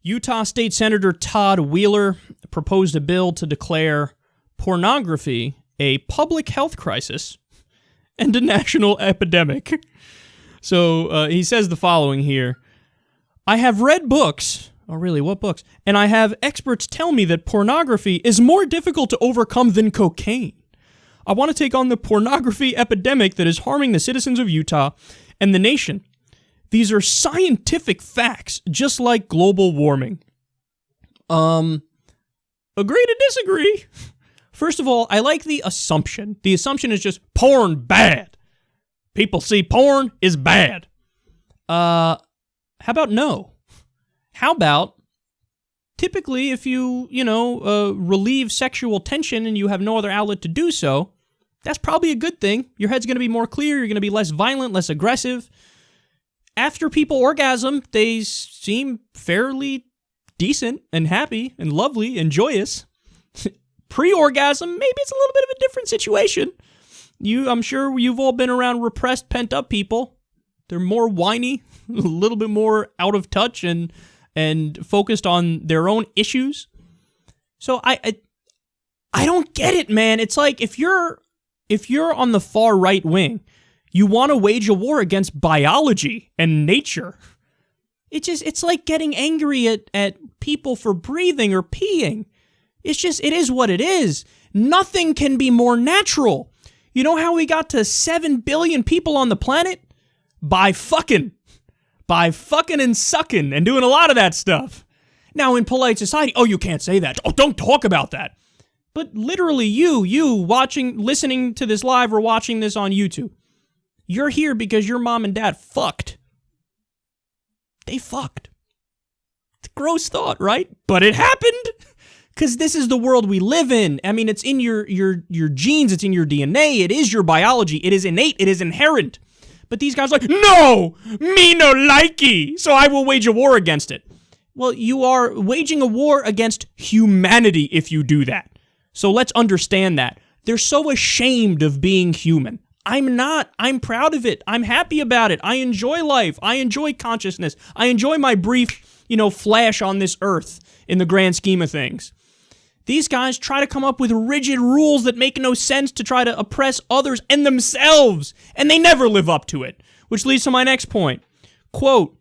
Utah State Senator Todd Wheeler proposed a bill to declare pornography a public health crisis and a national epidemic. So he says the following here. I have read books. Oh, really? What books? And I have experts tell me that pornography is more difficult to overcome than cocaine. I want to take on the pornography epidemic that is harming the citizens of Utah and the nation. These are scientific facts, just like global warming. Agree to disagree. First of all, I like the assumption. The assumption is just porn bad. People see porn is bad. How about no? How about typically if you relieve sexual tension and you have no other outlet to do so, that's probably a good thing. Your head's going to be more clear. You're going to be less violent, less aggressive. After people orgasm, they seem fairly decent and happy and lovely and joyous. Pre-orgasm, maybe it's a little bit of a different situation. I'm sure you've all been around repressed, pent-up people. They're more whiny, a little bit more out of touch and focused on their own issues. So I don't get it, man. It's like if you're on the far right wing, you want to wage a war against biology and nature. It's like getting angry at people for breathing or peeing. It is what it is. Nothing can be more natural. You know how we got to 7 billion people on the planet? By fucking and sucking and doing a lot of that stuff. Now, in polite society, oh, you can't say that. Oh, don't talk about that. But literally you listening to this live or watching this on YouTube, you're here because your mom and dad fucked. They fucked. It's a gross thought, right? But it happened. Because this is the world we live in. I mean, it's in your genes. It's in your DNA. It is your biology. It is innate. It is inherent. But these guys are like, no, me no likey, so I will wage a war against it. Well, you are waging a war against humanity if you do that. So let's understand that. They're so ashamed of being human. I'm not. I'm proud of it. I'm happy about it. I enjoy life. I enjoy consciousness. I enjoy my brief, flash on this earth in the grand scheme of things. These guys try to come up with rigid rules that make no sense to try to oppress others and themselves, and they never live up to it, which leads to my next point. Quote,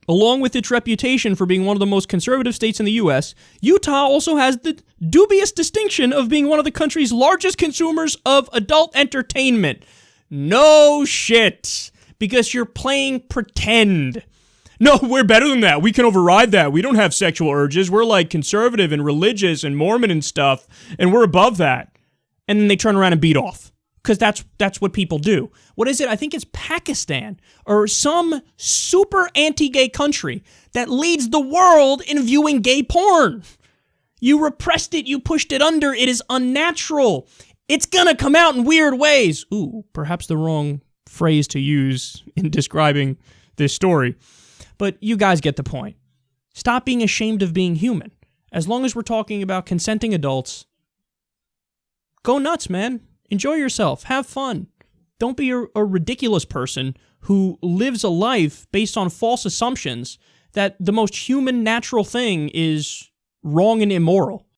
along with its reputation for being one of the most conservative states in the U.S., Utah also has the dubious distinction of being one of the country's largest consumers of adult entertainment. No shit, because you're playing pretend. No, we're better than that. We can override that. We don't have sexual urges. We're like conservative and religious and Mormon and stuff, and we're above that. And then they turn around and beat off, because that's what people do. What is it? I think it's Pakistan or some super anti-gay country that leads the world in viewing gay porn. You repressed it. You pushed it under. It is unnatural. It's gonna come out in weird ways. Ooh, perhaps the wrong phrase to use in describing this story. But you guys get the point. Stop being ashamed of being human. As long as we're talking about consenting adults, go nuts, man. Enjoy yourself. Have fun. Don't be a ridiculous person who lives a life based on false assumptions that the most human, natural thing is wrong and immoral.